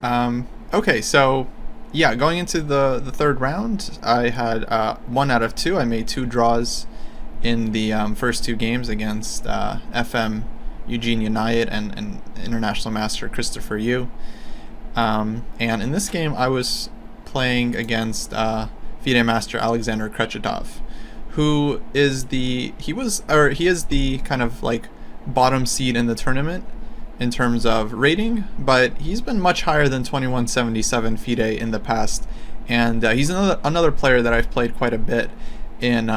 Okay, so yeah, going into the third round, I had 1 out of 2. I made 2 draws in the first 2 games against FM Eugene United and International Master Christopher Yu. And in this game, I was playing against FIDE Master Alexander Kretchetov, who is he is the kind of like bottom seed in the tournament in terms of rating, but he's been much higher than 2177 FIDE in the past, and he's another player that I've played quite a bit in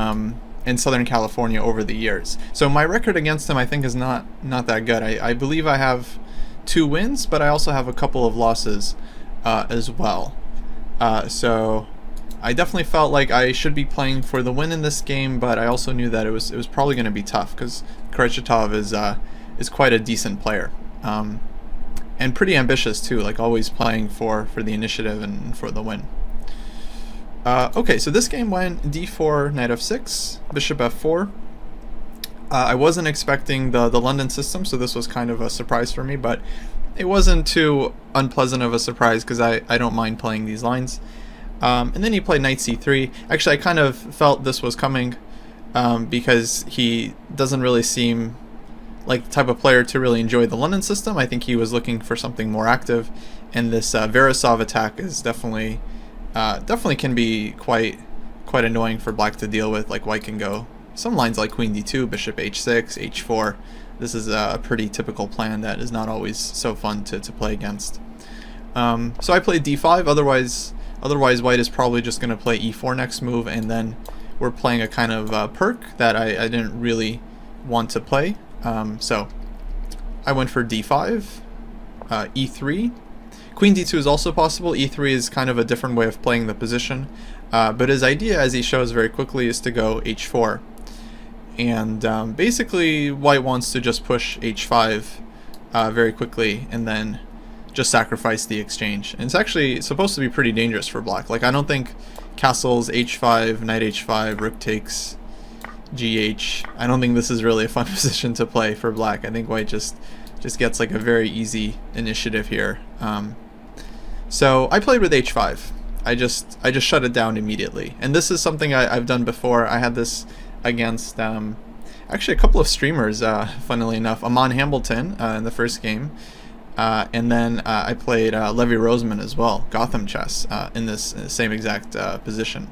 Southern California over the years. So my record against him, I think, is not that good. I believe I have 2 wins, but I also have a couple of losses as well. So I definitely felt like I should be playing for the win in this game, but I also knew that it was probably going to be tough because Kretchetov is quite a decent player. And pretty ambitious too, like always playing for the initiative and for the win. Okay, so this game went d4, knight f6, bishop f4. I wasn't expecting the London system, so this was kind of a surprise for me, but it wasn't too unpleasant of a surprise because I don't mind playing these lines. And then he played knight c3. Actually, I kind of felt this was coming because he doesn't really seem like the type of player to really enjoy the London system. I think he was looking for something more active, and this Veresov attack is definitely can be quite annoying for black to deal with. Like white can go some lines like queen d2, bishop h6, h4. This is a pretty typical plan that is not always so fun to play against. So I played d5. Otherwise white is probably just going to play e4 next move, and then we're playing a kind of perk that I didn't really want to play. So I went for d5, e3. Queen d2 is also possible. e3 is kind of a different way of playing the position, but his idea, as he shows very quickly, is to go h4. And basically white wants to just push h5 very quickly and then just sacrifice the exchange. And it's actually supposed to be pretty dangerous for black. Like, I don't think castles h5, knight h5, rook takes GH. I don't think this is really a fun position to play for black. I think white just gets like a very easy initiative here. So I played with h5. I just shut it down immediately. And this is something I've done before. I had this against actually a couple of streamers, funnily enough. Amon Hambleton in the first game. And then I played Levy Roseman as well, Gotham chess, in this same exact position.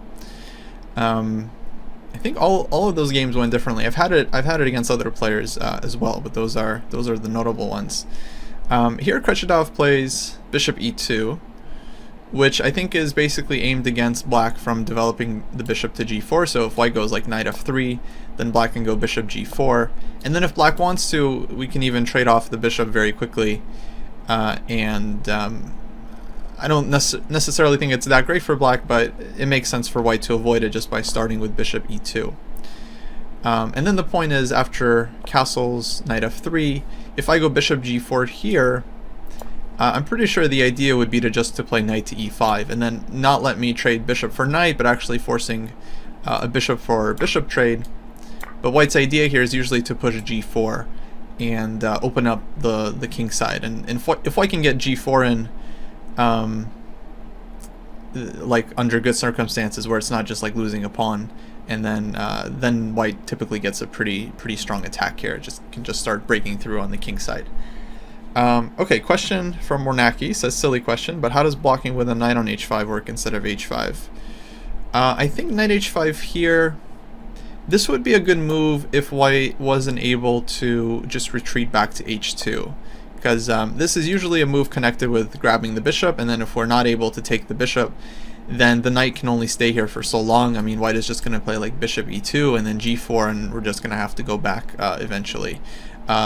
I think all of those games went differently. I've had it against other players as well, but those are the notable ones. Here Kretchetov plays bishop e2, which I think is basically aimed against black from developing the bishop to g4. So if white goes like knight f3, then black can go bishop g4, and then if black wants to, we can even trade off the bishop very quickly. I don't necessarily think it's that great for black, but it makes sense for white to avoid it just by starting with bishop e2. And then the point is, after castles, knight f3, if I go bishop g4 here, I'm pretty sure the idea would be to play knight to e5, and then not let me trade bishop for knight, but actually forcing a bishop for bishop trade. But white's idea here is usually to push g4 and open up the king side. And if white can get g4 in, like under good circumstances where it's not just like losing a pawn, and then white typically gets a pretty strong attack here. It can just start breaking through on the king side. Okay, question from Mornaki says, silly question, but how does blocking with a knight on h5 work instead of h5? I think knight h5 here, this would be a good move if white wasn't able to just retreat back to h2. Because this is usually a move connected with grabbing the bishop, and then if we're not able to take the bishop, then the knight can only stay here for so long. I mean, white is just going to play like bishop e2 and then g4, and we're just going to have to go back eventually.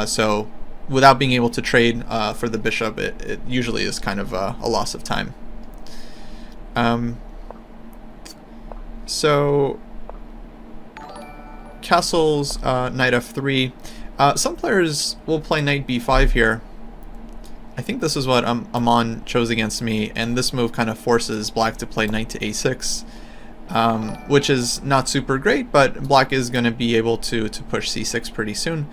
So without being able to trade for the bishop, it usually is kind of a loss of time. So castles, knight f3. Some players will play knight b5 here. I think this is what Amon chose against me, and this move kind of forces black to play knight to a6, which is not super great, but black is going to be able to push c6 pretty soon.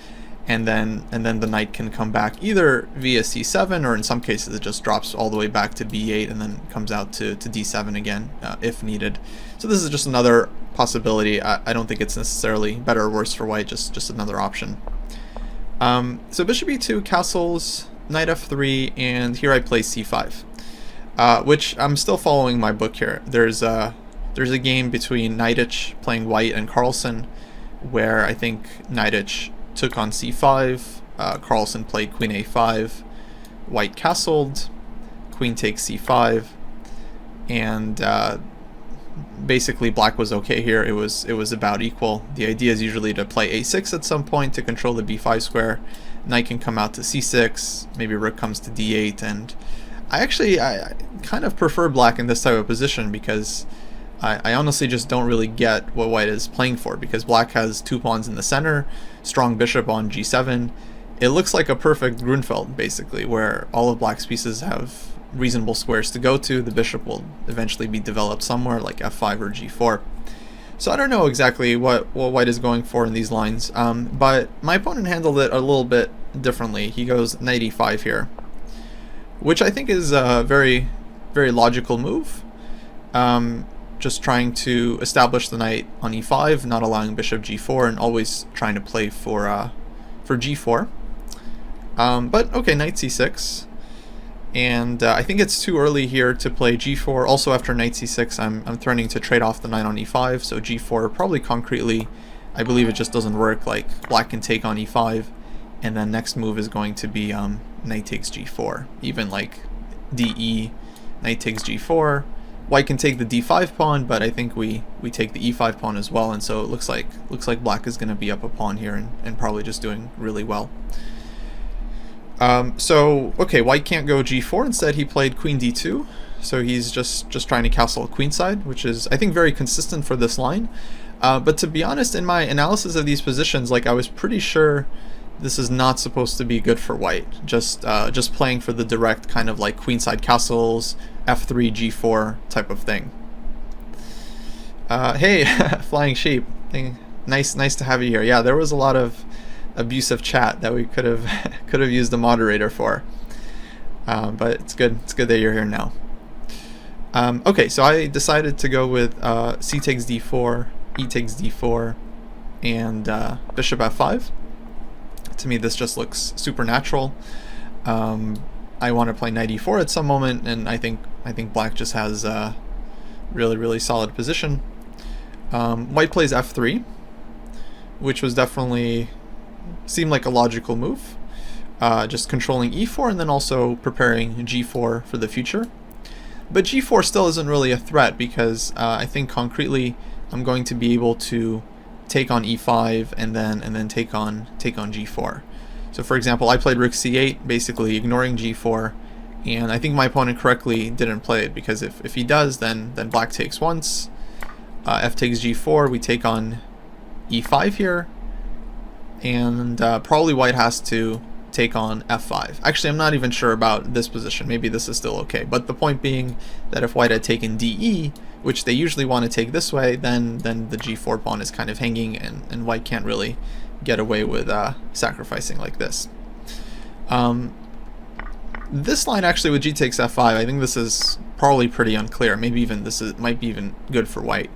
and then the knight can come back either via c7, or in some cases it just drops all the way back to b8 and then comes out to d7 again if needed. So this is just another possibility. I don't think it's necessarily better or worse for white, just another option. So bishop e2 castles, knight f3, and here I play c5, which I'm still following my book here. There's a game between Neidich playing white and Carlsen, where I think Neidich took on c5, Carlsen played queen a5, white castled, queen takes c5, and basically black was okay here. It was about equal. The idea is usually to play a6 at some point to control the b5 square. Knight can come out to c6, maybe rook comes to d8, and I kind of prefer black in this type of position because I honestly just don't really get what white is playing for, because black has 2 pawns in the center, strong bishop on g7. It looks like a perfect Grunfeld, basically, where all of black's pieces have reasonable squares to go to. The bishop will eventually be developed somewhere, like f5 or g4. So I don't know exactly what white is going for in these lines, but my opponent handled it a little bit differently. He goes knight e5 here, which I think is a very, very logical move. Just trying to establish the knight on e5, not allowing bishop g4, and always trying to play for g4. But okay, knight c6, and I think it's too early here to play g4. Also, after knight c6, I'm threatening to trade off the knight on e5, so g4 probably concretely, I believe it just doesn't work. Like, black can take on e5, and then next move is going to be knight takes g4, even like de, knight takes g4. White can take the d5 pawn, but I think we take the e5 pawn as well, and so it looks like black is going to be up a pawn here and probably just doing really well. So okay, white can't go g4. Instead, he played queen d2. So he's just trying to castle queenside, which is, I think, very consistent for this line. But to be honest, in my analysis of these positions, like, I was pretty sure this is not supposed to be good for white. Just playing for the direct kind of like queenside castles, f3, g4 type of thing. Hey, Flying Sheep. Nice to have you here. Yeah, there was a lot of abusive chat that we could have used a moderator for. But it's good that you're here now. Okay, so I decided to go with c takes d4, e takes d4, and bishop f5. To me, this just looks supernatural. I want to play knight e4 at some moment, and I think black just has a really solid position. White plays f3, which was definitely seemed like a logical move. Just controlling e4 and then also preparing g4 for the future. But g4 still isn't really a threat, because I think concretely I'm going to be able to take on e5 and then take on g4. So for example, I played rook c8, basically ignoring g4, and I think my opponent correctly didn't play it, because if he does, then black takes once, f takes g4, we take on e5 here, and probably white has to take on f5. Actually, I'm not even sure about this position. Maybe this is still okay. But the point being that if white had taken de, which they usually want to take this way, then the g4 pawn is kind of hanging, and white can't really get away with sacrificing like this. This line actually with g takes f5, I think this is probably pretty unclear. Maybe even might be even good for white.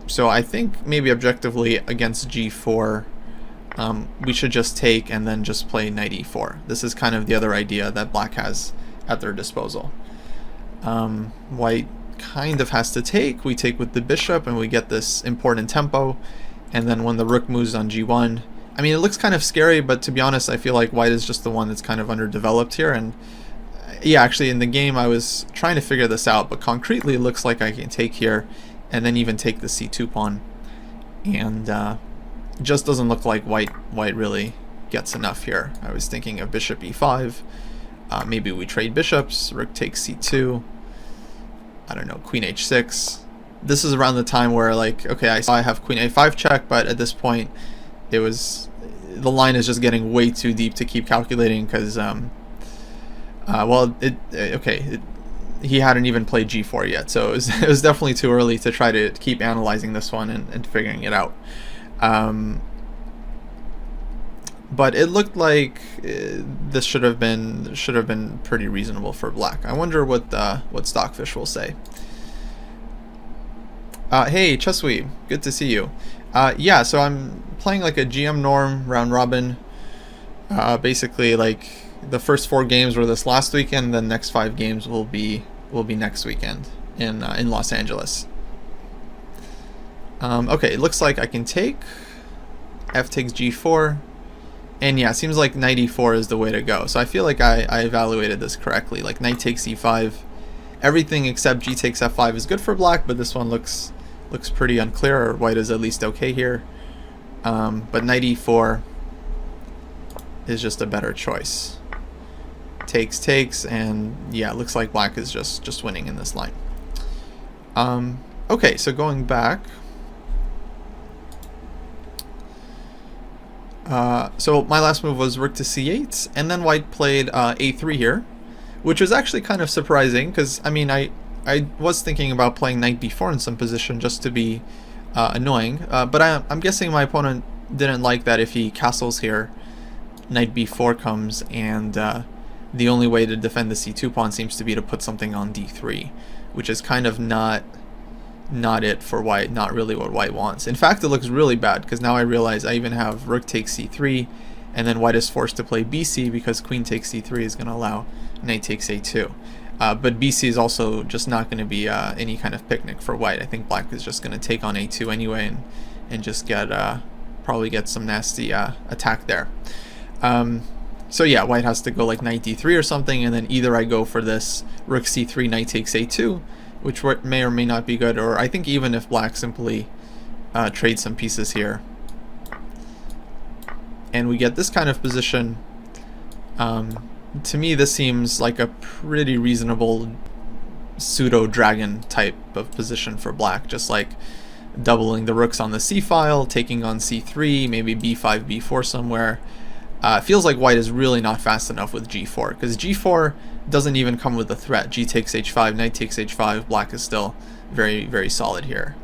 So I think maybe objectively against g4, we should just take and then just play knight e4. This is kind of the other idea that black has at their disposal. White kind of has to take. We take with the bishop and we get this important tempo, and then when the rook moves on g1, I mean, it looks kind of scary, but to be honest, I feel like white is just the one that's kind of underdeveloped here. And yeah, actually in the game I was trying to figure this out, but concretely it looks like I can take here and then even take the c2 pawn, and it just doesn't look like white really gets enough here. I was thinking of bishop e5, maybe we trade bishops, rook takes c2, I don't know, queen h6. This is around the time where, like, okay, I have queen a5 check, but at this point the line is just getting way too deep to keep calculating, because he hadn't even played g4 yet, so it was definitely too early to try to keep analyzing this one and figuring it out. But it looked like this should have been pretty reasonable for black. I wonder what Stockfish will say. Hey Chesui, good to see you. Yeah, so I'm playing like a GM norm round robin. Basically, like the first 4 games were this last weekend. The next 5 games will be next weekend in Los Angeles. Okay, it looks like I can take. F takes G4. And yeah, it seems like knight e4 is the way to go. So I feel like I evaluated this correctly. Like knight takes e5. Everything except g takes f5 is good for black, but this one looks pretty unclear, or white is at least okay here. But knight e4 is just a better choice. Takes, and yeah, it looks like black is just winning in this line. Okay, so going back. So my last move was rook to c8, and then white played a3 here, which was actually kind of surprising, because I mean I was thinking about playing knight b4 in some position just to be annoying, but I'm guessing my opponent didn't like that if he castles here, knight b4 comes, and the only way to defend the c2 pawn seems to be to put something on d3, which is kind of not it for white, not really what white wants. In fact, it looks really bad, because now I realize I even have rook takes c3, and then white is forced to play bc because queen takes c3 is going to allow knight takes a2. But bc is also just not going to be any kind of picnic for white. I think black is just going to take on a2 anyway and just get probably get some nasty attack there. So yeah, white has to go like knight d3 or something, and then either I go for this rook c3, knight takes a2, which may or may not be good, or I think even if black simply trades some pieces here, and we get this kind of position, to me this seems like a pretty reasonable pseudo-dragon type of position for black, just like doubling the rooks on the c file, taking on c3, maybe b5, b4 somewhere. It feels like white is really not fast enough with g4, because g4 doesn't even come with a threat. G takes h5, knight takes h5, black is still very, very solid here.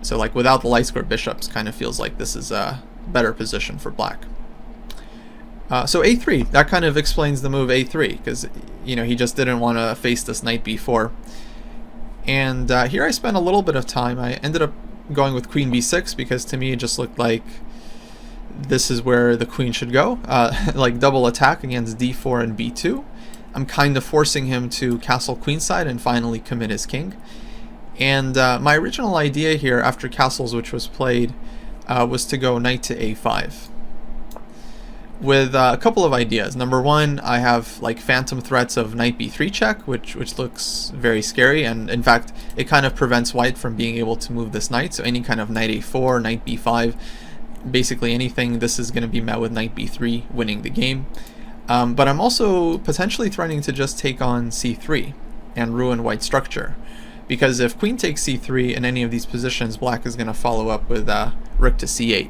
So like without the light square bishops, kind of feels like this is a better position for black. So a3, that kind of explains the move a3, because you know he just didn't want to face this knight b4. And here I spent a little bit of time. I ended up going with queen b6 because to me it just looked like this is where the queen should go, like double attack against d4 and b2. I'm kind of forcing him to castle queenside and finally commit his king. And my original idea here after castles, which was played, was to go knight to a5. With a couple of ideas. Number one, I have like phantom threats of knight b3 check, which looks very scary, and in fact it kind of prevents white from being able to move this knight. So any kind of knight a4, knight b5, basically anything, this is going to be met with knight b3 winning the game. But I'm also potentially threatening to just take on c3 and ruin white's structure, because if queen takes c3 in any of these positions, black is going to follow up with rook to c8,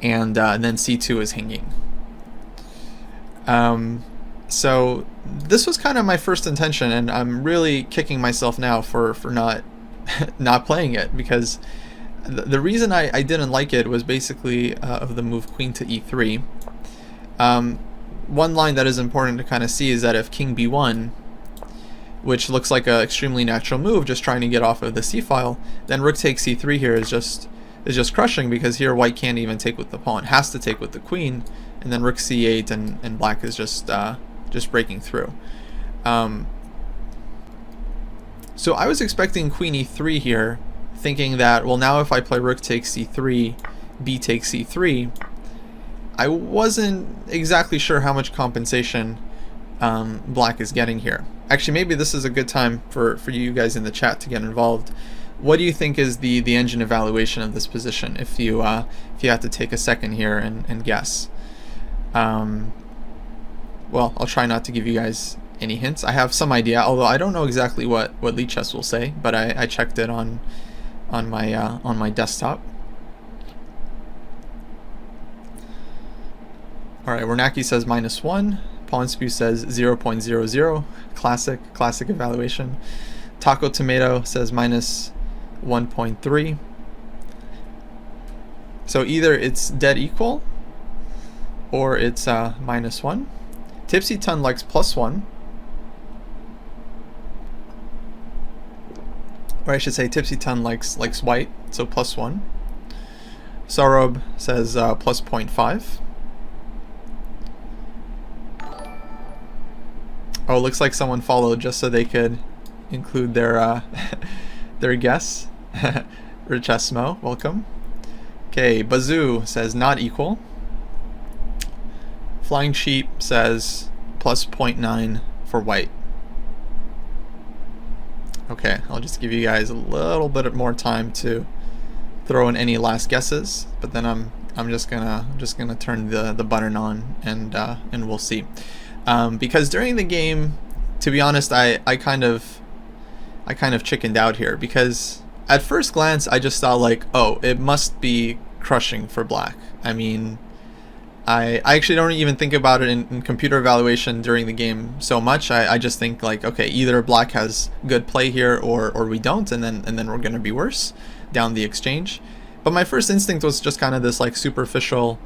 and then c2 is hanging. So this was kind of my first intention, and I'm really kicking myself now for not not playing it, because the reason I didn't like it was basically of the move queen to e3. One line that is important to kind of see is that if king b1, which looks like an extremely natural move, just trying to get off of the c file, then rook takes c3 here is just crushing, because here white can't even take with the pawn, has to take with the queen, and then rook c8, and black is just breaking through. So I was expecting queen e3 here, thinking that, well, now if I play rook takes c3, b takes c3, I wasn't exactly sure how much compensation black is getting here. Actually, maybe this is a good time for you guys in the chat to get involved. What do you think is the engine evaluation of this position, if you have to take a second here and guess? Well, I'll try not to give you guys any hints. I have some idea, although I don't know exactly what Lichess will say, but I checked it on my desktop. Alright, Wernacki says -1. Pawnspew says 0.00. Classic evaluation. Taco Tomato says -1.3. So either it's dead equal, or it's -1. Tipsy Ton likes +1. Or I should say Tipsy Ton likes white, so +1. Sarob says +0.5. Oh, looks like someone followed just so they could include their their guess. Richesmo, welcome. Okay, Bazoo says not equal. Flying Sheep says +0.9 for white. Okay, I'll just give you guys a little bit more time to throw in any last guesses, but then I'm just gonna turn the button on and we'll see. Because during the game, to be honest, I kind of chickened out here, because at first glance I just thought like, oh, it must be crushing for black. I mean, I actually don't even think about it in computer evaluation during the game so much. I just think like, okay, either black has good play here or we don't, and then we're gonna be worse down the exchange. But my first instinct was just kind of this like superficial,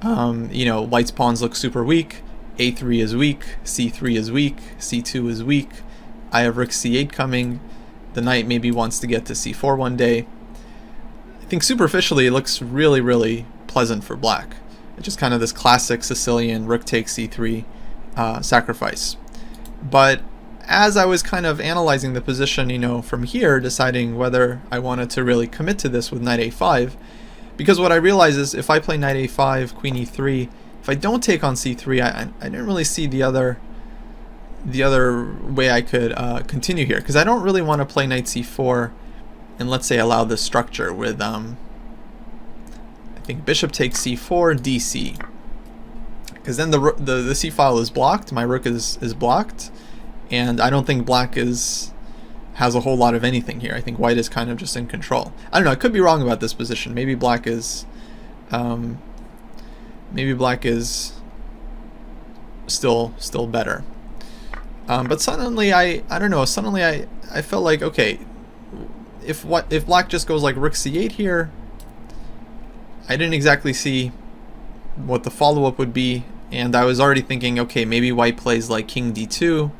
you know, white's pawns look super weak, a3 is weak, c3 is weak, c2 is weak, I have rook c8 coming, the knight maybe wants to get to c4 one day. I think superficially it looks really, really pleasant for black. It's just kind of this classic Sicilian rook takes c3 sacrifice. But as I was kind of analyzing the position, you know, from here, deciding whether I wanted to really commit to this with knight a5, because what I realized is if I play knight a5, queen e3, if I don't take on c3, I didn't really see the other way I could continue here, because I don't really want to play knight c4 and let's say allow this structure with I think bishop takes c4, dc, because then the c file is blocked, my rook is blocked, and I don't think black has a whole lot of anything here. I think white is kind of just in control. I don't know, I could be wrong about this position. Maybe black is still better. But suddenly I don't know, suddenly I felt like, okay, if black just goes like rook c8 here, I didn't exactly see what the follow-up would be, and I was already thinking, okay, maybe white plays like king d2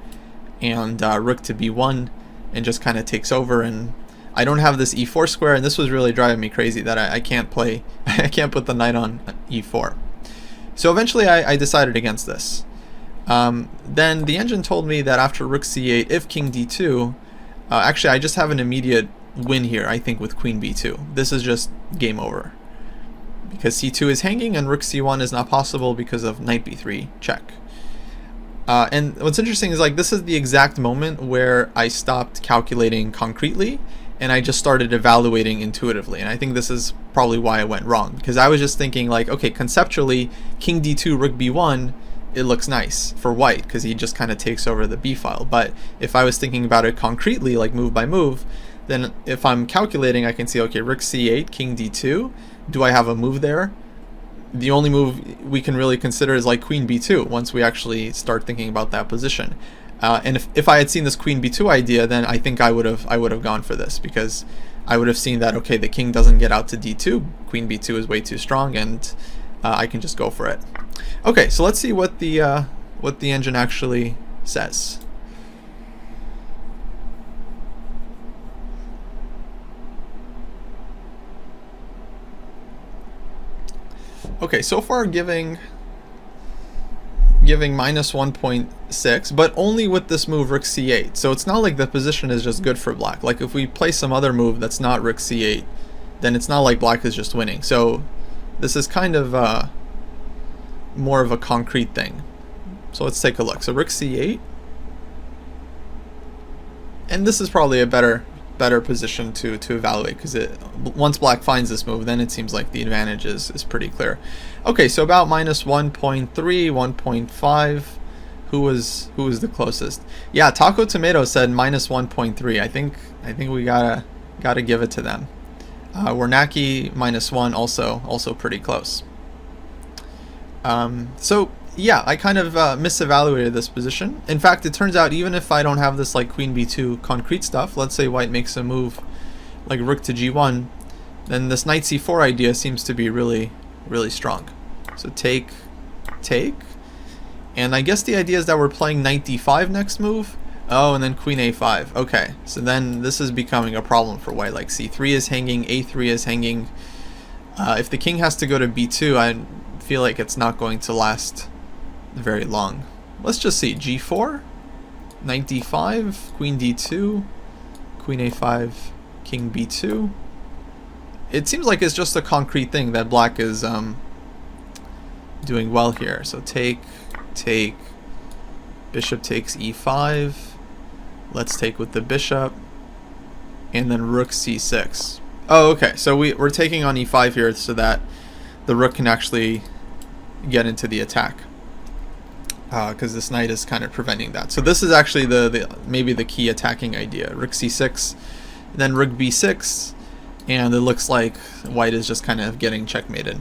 and rook to b1 and just kind of takes over, and I don't have this e4 square, and this was really driving me crazy that I can't play I can't put the knight on e4. So eventually I decided against this. Then the engine told me that after rook c8, if king d2, actually I just have an immediate win here, I think, with queen b2. This is just game over, because c2 is hanging and rook c1 is not possible because of knight b3 check. And what's interesting is like this is the exact moment where I stopped calculating concretely and I just started evaluating intuitively, and I think this is probably why I went wrong, because I was just thinking like, okay, conceptually king d2 rook b1, it looks nice for white because he just kind of takes over the b file. But if I was thinking about it concretely, like move by move, then if I'm calculating, I can see, okay, rook c8, king d2, do I have a move there? The only move we can really consider is like queen b2 once we actually start thinking about that position. And if I had seen this queen b2 idea, then I think I would have gone for this, because I would have seen that, okay, the king doesn't get out to d2, queen b2 is way too strong, and I can just go for it. Okay, so let's see what the engine actually says. Okay, so far giving -1.6, but only with this move rook c8. So it's not like the position is just good for black. Like if we play some other move that's not rook c8, then it's not like black is just winning. So this is kind of more of a concrete thing. So let's take a look. So rook c8, and this is probably a better position to evaluate, because once black finds this move, then it seems like the advantage is pretty clear. Okay, so about -1.3, 1.5. Who was the closest? Yeah, Taco Tomato said -1.3. I think we gotta give it to them. Wernacki -1, also pretty close. So yeah, I kind of misevaluated this position. In fact, it turns out even if I don't have this like queen b2 concrete stuff, let's say white makes a move like rook to g1, then this knight c4 idea seems to be really, really strong. So take take. And I guess the idea is that we're playing knight d5 next move. Oh, and then queen a5. Okay, so then this is becoming a problem for white. Like c3 is hanging, a3 is hanging. If the king has to go to b2, I feel like it's not going to last very long. Let's just see. g4, knight d5, queen d2, queen a5, king b2. It seems like it's just a concrete thing that black is doing well here. So take, bishop takes e5. Let's take with the bishop, and then rook c6. Oh, okay. So we're taking on e5 here so that the rook can actually get into the attack, because this knight is kind of preventing that. So this is actually maybe the key attacking idea. Rook c6, then rook b6, and it looks like white is just kind of getting checkmated.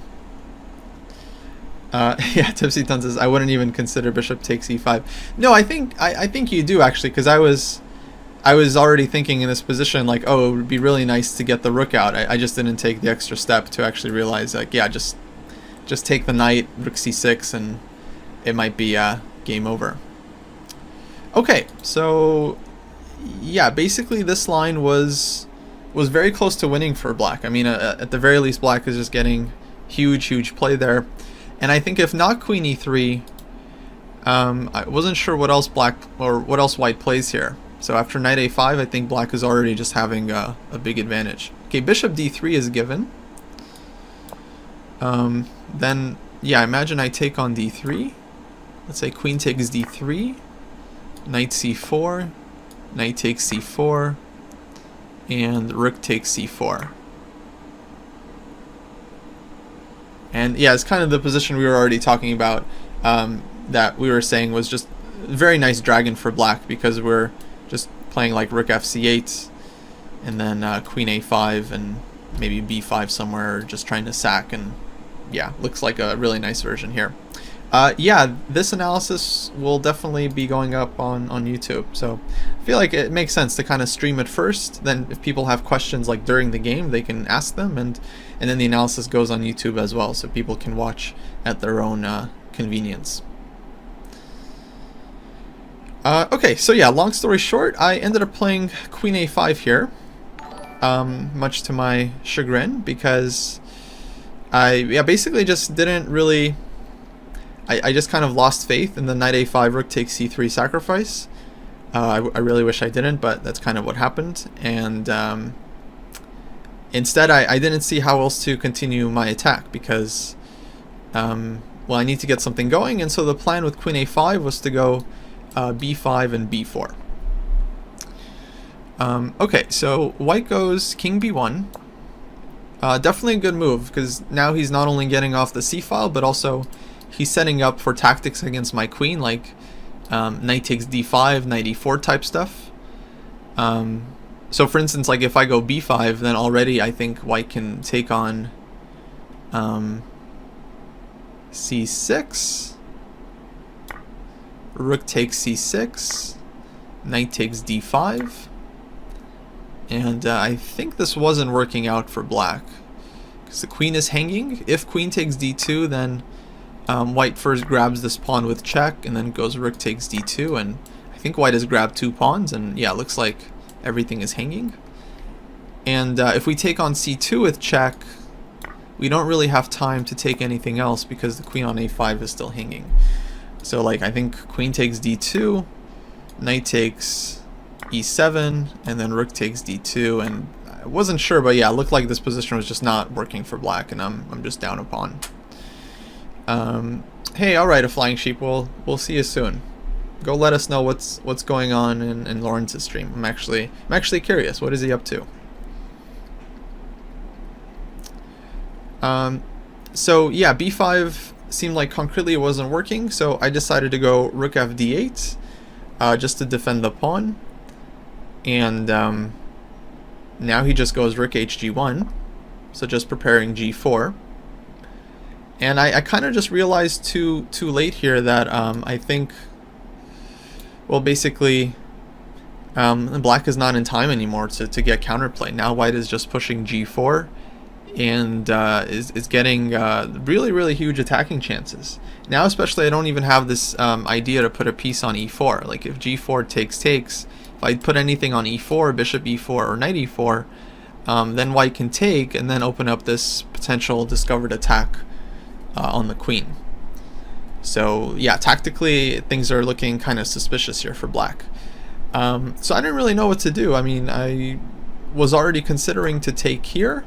Yeah, Tipsy Ton says, I wouldn't even consider bishop takes e5. No, I think you do, actually, because I was already thinking in this position, like, oh, it would be really nice to get the rook out. I just didn't take the extra step to actually realize, like, yeah, just take the knight, rook c6, and it might be game over. Okay, so yeah, basically this line was very close to winning for black. I mean, at the very least, black is just getting huge play there. And I think if not queen e3, I wasn't sure what else white plays here. So after knight a5, I think black is already just having a big advantage. Okay, bishop d3 is given. Then, yeah, imagine I take on d3. Let's say queen takes d3, knight c4, knight takes c4, and rook takes c4. And yeah, it's kind of the position we were already talking about, that we were saying was just a very nice dragon for black, because we're just playing like rook fc8, and then queen a5, and maybe b5 somewhere, or just trying to sack. And yeah, looks like a really nice version here. Yeah, this analysis will definitely be going up on YouTube, so I feel like it makes sense to kind of stream it first. Then if people have questions like during the game, they can ask them, and then the analysis goes on YouTube as well, so people can watch at their own convenience. Okay, so yeah, long story short, I ended up playing queen a5 here, much to my chagrin, because I basically just didn't really... I just kind of lost faith in the knight a5 rook takes c3 sacrifice. I really wish I didn't, but that's kind of what happened. And instead, I didn't see how else to continue my attack, because well, I need to get something going. And so the plan with queen a5 was to go b5 and b4. Okay, so white goes king b1. Definitely a good move, because now he's not only getting off the c file, but also he's setting up for tactics against my queen, like knight takes d5, knight e4 type stuff. So for instance, like if I go b5, then already I think white can take on c6, rook takes c6, knight takes d5, and I think this wasn't working out for black, because the queen is hanging. If queen takes d2, then white first grabs this pawn with check, and then goes rook takes d2, and I think white has grabbed 2 pawns, and yeah, it looks like everything is hanging. And if we take on c2 with check, we don't really have time to take anything else, because the queen on a5 is still hanging. So like I think queen takes d2, knight takes e7, and then rook takes d2, and I wasn't sure, but yeah, it looked like this position was just not working for black, and I'm just down a pawn. Hey, alright, a flying sheep, we'll see you soon. Go let us know what's going on in Lawrence's stream. I'm actually curious. What is he up to? So yeah, b5 seemed like concretely it wasn't working, so I decided to go rook fd8, just to defend the pawn. And now he just goes rook hg1, so just preparing g4. And I kind of just realized too late here that I think, well, basically black is not in time anymore to get counterplay. Now white is just pushing g4. and is getting really huge attacking chances. Now especially I don't even have this idea to put a piece on e4. Like if g4 takes, if I put anything on e4, bishop e4 or knight e4, then white can take and then open up this potential discovered attack on the queen. So yeah, tactically things are looking kind of suspicious here for black. So I didn't really know what to do. I mean, I was already considering to take here.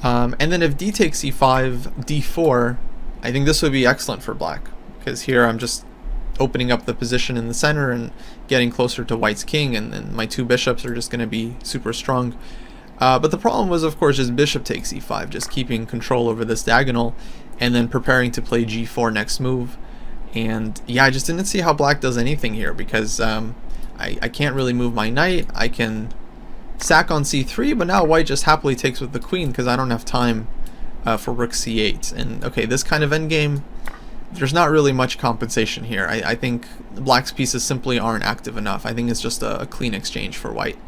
And then if d takes e5, d4, I think this would be excellent for black, because here I'm just opening up the position in the center and getting closer to white's king, and then my two bishops are just going to be super strong. But the problem was, of course, just bishop takes e5, just keeping control over this diagonal, and then preparing to play g4 next move. And yeah, I just didn't see how black does anything here, because I can't really move my knight. I can sack on c3, but now white just happily takes with the queen because I don't have time for rook c8. And okay, this kind of endgame, there's not really much compensation here. I think black's pieces simply aren't active enough. I think it's just a clean exchange for white.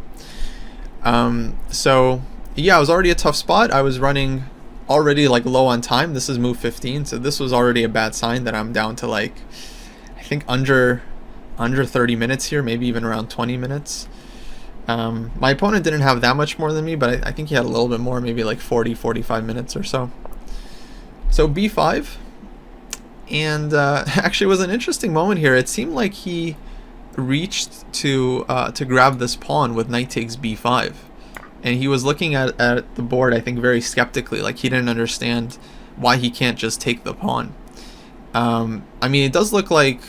So yeah, it was already a tough spot. I was running already like low on time. This is move 15, so this was already a bad sign that I'm down to like, I think under 30 minutes here, maybe even around 20 minutes. My opponent didn't have that much more than me, but I think he had a little bit more, maybe like 45 minutes or so. So b5, and actually it was an interesting moment here. It seemed like he reached to grab this pawn with knight takes b5, and he was looking at the board, I think, very skeptically, like he didn't understand why he can't just take the pawn. I mean, it does look like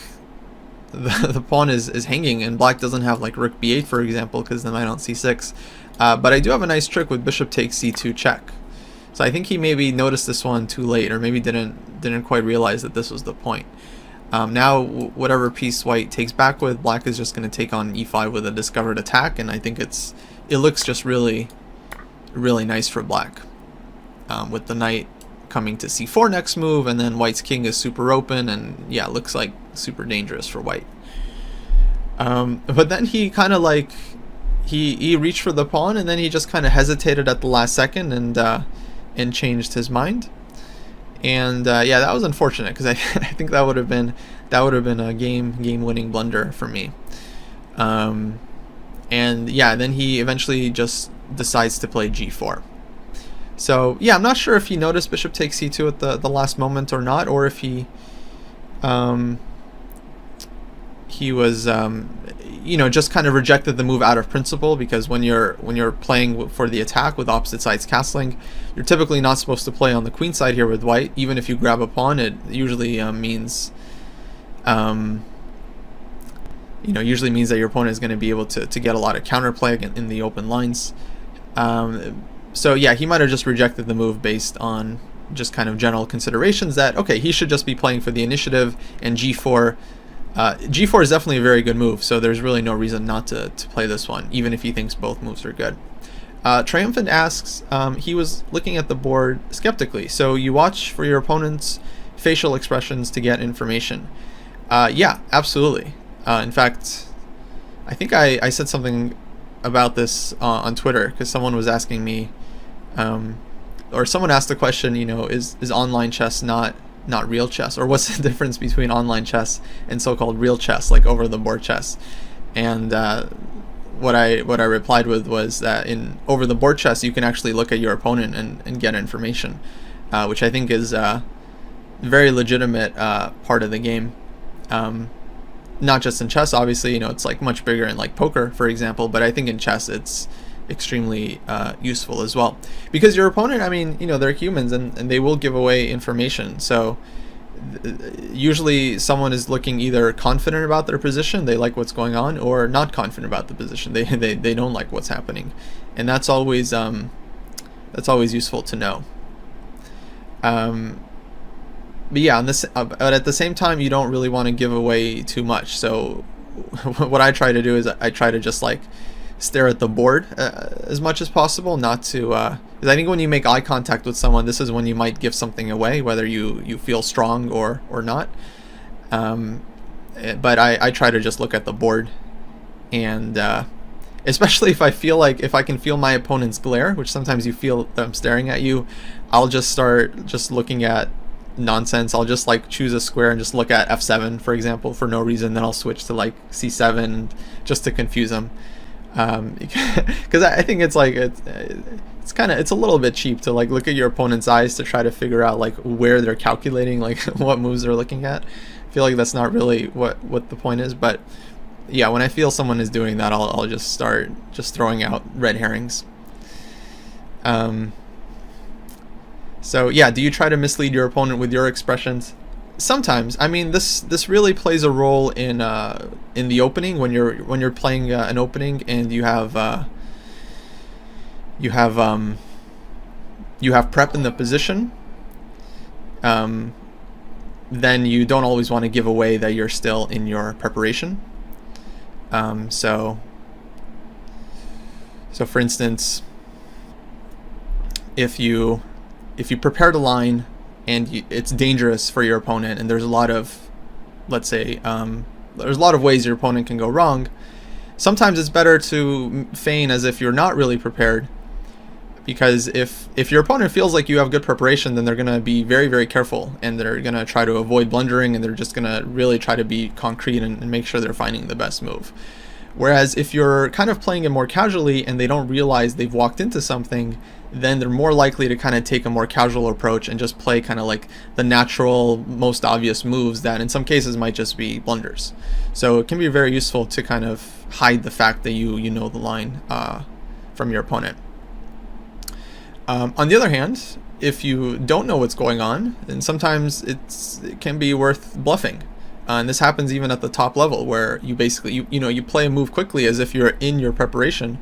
the pawn is hanging, and black doesn't have like rook b8, for example, because the knight on c6. But I do have a nice trick with bishop takes c2 check. So I think he maybe noticed this one too late, or maybe didn't quite realize that this was the point. Now whatever piece white takes back with, black is just going to take on e5 with a discovered attack, and I think it looks just really nice for black, with the knight coming to c4 next move, and then white's king is super open, and yeah, it looks like super dangerous for white. But then he kind of like he reached for the pawn, and then he just kind of hesitated at the last second and changed his mind. And yeah, that was unfortunate, because I think that would have been a game-winning blunder for me. And yeah, then he eventually just decides to play g4. So yeah, I'm not sure if he noticed bishop takes c2 at the last moment or not, or if he was you know, just kind of rejected the move out of principle, because when you're playing for the attack with opposite sides castling, you're typically not supposed to play on the queen side here with white. Even if you grab a pawn, it usually means usually means that your opponent is going to be able to get a lot of counterplay in the open lines. So yeah, he might have just rejected the move based on just kind of general considerations that, okay, he should just be playing for the initiative, and g4 is definitely a very good move, so there's really no reason not to play this one, even if he thinks both moves are good. Triumphant asks, he was looking at the board skeptically, so you watch for your opponent's facial expressions to get information. Yeah, absolutely. In fact, I think I said something about this on Twitter, because someone was asking me, or someone asked the question, you know, is online chess not real chess, or what's the difference between online chess and so-called real chess, like over the board chess? And what I replied with was that in over the board chess you can actually look at your opponent and get information, which I think is a very legitimate part of the game. Not just in chess, obviously, you know, it's like much bigger in like poker, for example, but I think in chess it's extremely useful as well, because your opponent, I mean, you know, they're humans, and they will give away information. So usually someone is looking either confident about their position, they like what's going on, or not confident about the position, they don't like what's happening, and that's always useful to know. But yeah, but at the same time, you don't really want to give away too much. So what I try to do is I try to just like stare at the board as much as possible, not to because I think when you make eye contact with someone, this is when you might give something away, whether you feel strong or not. But I try to just look at the board, and especially if I can feel my opponent's glare, which sometimes you feel them staring at you, I'll just start just looking at nonsense. I'll just like choose a square and just look at f7, for example, for no reason. Then I'll switch to like c7 just to confuse them, because I think it's like it's a little bit cheap to like look at your opponent's eyes to try to figure out like where they're calculating, like what moves they're looking at. I feel like that's not really what the point is, but yeah, when I feel someone is doing that, I'll just start just throwing out red herrings. So yeah, do you try to mislead your opponent with your expressions? Sometimes. I mean, this really plays a role in the opening, when you're playing an opening and you have prep in the position. Then you don't always want to give away that you're still in your preparation. So for instance, if you prepared a line and it's dangerous for your opponent, and there's a lot of, let's say, there's a lot of ways your opponent can go wrong, sometimes it's better to feign as if you're not really prepared, because if your opponent feels like you have good preparation, then they're going to be very, very careful, and they're going to try to avoid blundering, and they're just going to really try to be concrete and make sure they're finding the best move. Whereas if you're kind of playing it more casually and they don't realize they've walked into something, then they're more likely to kind of take a more casual approach and just play kind of like the natural, most obvious moves that in some cases might just be blunders. So it can be very useful to kind of hide the fact that you know the line from your opponent. On the other hand, if you don't know what's going on, then sometimes it can be worth bluffing. And this happens even at the top level, where you basically you play a move quickly as if you're in your preparation,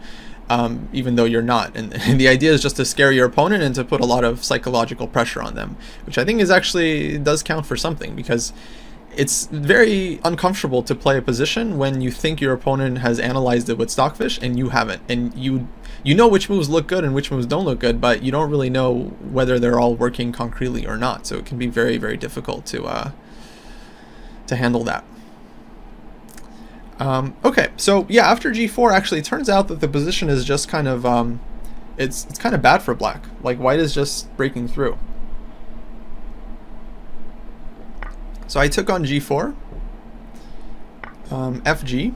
even though you're not. And the idea is just to scare your opponent and to put a lot of psychological pressure on them, which I think does count for something, because it's very uncomfortable to play a position when you think your opponent has analyzed it with Stockfish and you haven't, and you know which moves look good and which moves don't look good, but you don't really know whether they're all working concretely or not. So it can be very, very difficult to handle that. Okay, so yeah, after g4, actually, it turns out that the position is just kind of it's kind of bad for black. Like, white is just breaking through. So I took on g4, fg,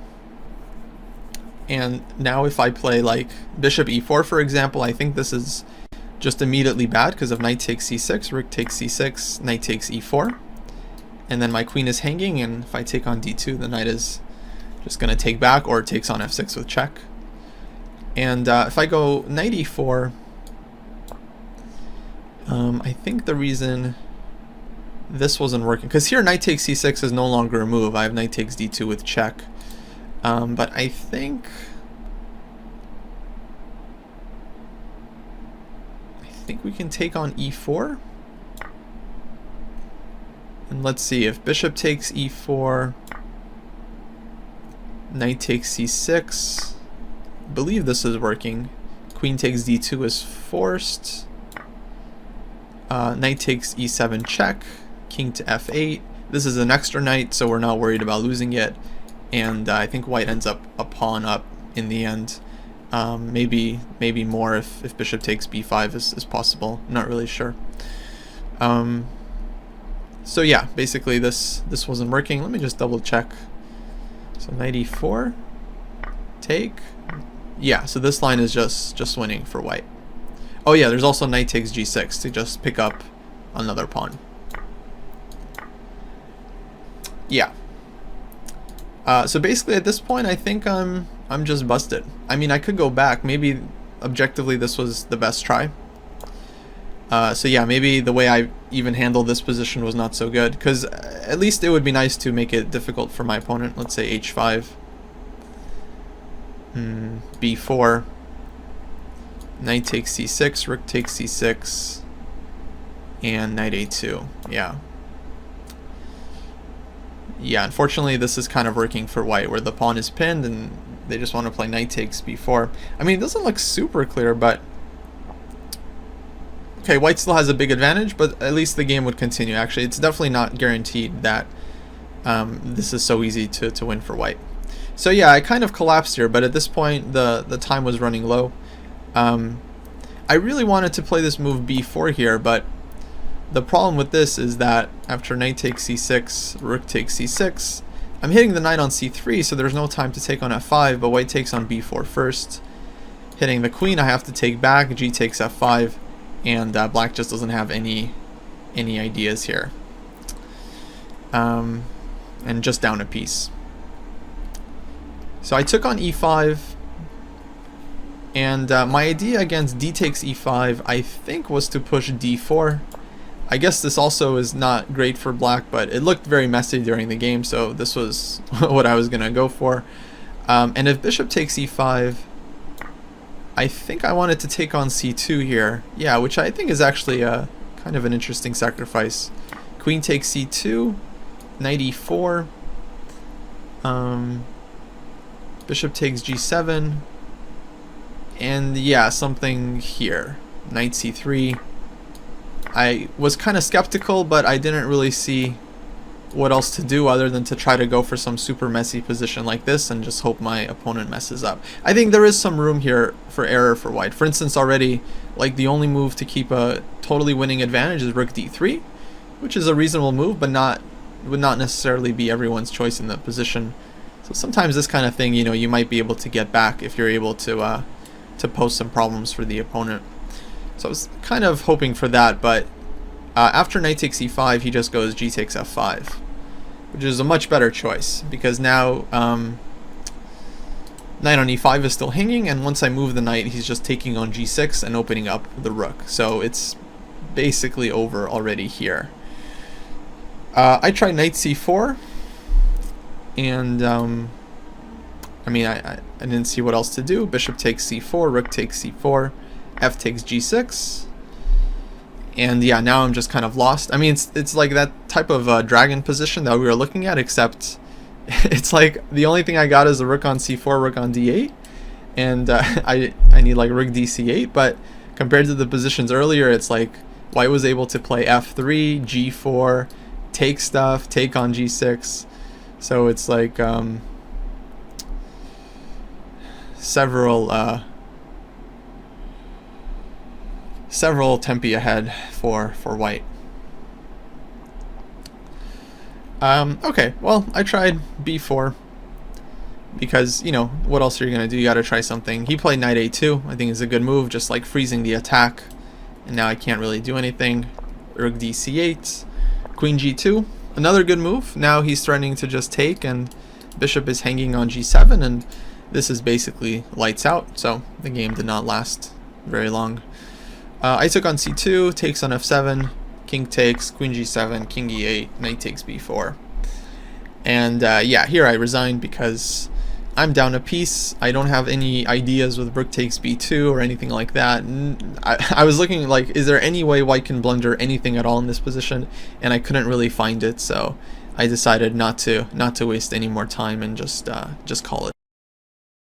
and now if I play like bishop e4, for example, I think this is just immediately bad because of knight takes c6, rook takes c6, knight takes e4, and then my queen is hanging, and if I take on d2, the knight is just going to take back, or it takes on f6 with check. And if I go knight e4, I think the reason this wasn't working, because here knight takes c6 is no longer a move. I have knight takes d2 with check. But I think we can take on e4. And let's see, if bishop takes e4, knight takes c6, I believe this is working. Queen takes d2 is forced. Knight takes e7 check, king to f8. This is an extra knight, so we're not worried about losing it. And I think white ends up a pawn up in the end. Maybe more if bishop takes b5 is possible. Not really sure. So yeah, basically this wasn't working. Let me just double check. So knight e4, take. Yeah, so this line is just winning for white. Oh yeah, there's also knight takes g6 to just pick up another pawn. Yeah. So basically at this point, I think I'm just busted. I mean, I could go back. Maybe objectively this was the best try. So yeah, maybe the way I even handled this position was not so good, because at least it would be nice to make it difficult for my opponent. Let's say h5, b4, knight takes c6, rook takes c6, and knight a2. Yeah. Yeah, unfortunately this is kind of working for white, where the pawn is pinned and they just want to play knight takes b4. I mean, it doesn't look super clear, but okay, white still has a big advantage, but at least the game would continue. Actually, it's definitely not guaranteed that this is so easy to win for white. So yeah, I kind of collapsed here, but at this point the time was running low. I really wanted to play this move b4 here, but the problem with this is that after knight takes c6, rook takes c6, I'm hitting the knight on c3, so there's no time to take on f5, but white takes on b4 first. Hitting the queen, I have to take back, g takes f5, and black just doesn't have any ideas here. And just down a piece. So I took on e5, and my idea against d takes e5, I think, was to push d4. I guess this also is not great for black, but it looked very messy during the game, so this was what I was going to go for. And if bishop takes e5, I think I wanted to take on c2 here. Yeah, which I think is actually a kind of an interesting sacrifice. Queen takes c2, knight e4, bishop takes g7, and yeah, something here. Knight c3. I was kind of skeptical, but I didn't really see what else to do other than to try to go for some super messy position like this and just hope my opponent messes up. I think there is some room here for error for white. For instance, already, like, the only move to keep a totally winning advantage is rook d3, which is a reasonable move, but would not necessarily be everyone's choice in that position. So sometimes this kind of thing, you know, you might be able to get back if you're able to pose some problems for the opponent. So I was kind of hoping for that, but after knight takes e5, he just goes g takes f5, which is a much better choice, because now knight on e5 is still hanging, and once I move the knight, he's just taking on g6 and opening up the rook. So it's basically over already here. I tried knight c4, and I mean, I didn't see what else to do. Bishop takes c4, rook takes c4, f takes g6, and yeah, now I'm just kind of lost. I mean, it's like that type of dragon position that we were looking at, except it's like the only thing I got is a rook on c4, rook on d8, and I need like rook dc8, but compared to the positions earlier, it's like white was able to play f3, g4, take stuff, take on g6, so it's like several tempi ahead for white. Okay, well, I tried b4 because, you know, what else are you gonna do? You gotta try something. He played knight a2. I think it's a good move, just like freezing the attack, and now I can't really do anything. Rook dc8, queen g2, another good move. Now he's threatening to just take, and bishop is hanging on g7, and this is basically lights out, so the game did not last very long. I took on c2, takes on f7, king takes, queen g7, king e8, knight takes b4. And yeah, here I resigned because I'm down a piece. I don't have any ideas with rook takes b2 or anything like that. I was looking like, is there any way white can blunder anything at all in this position? And I couldn't really find it, so I decided not to waste any more time and just call it.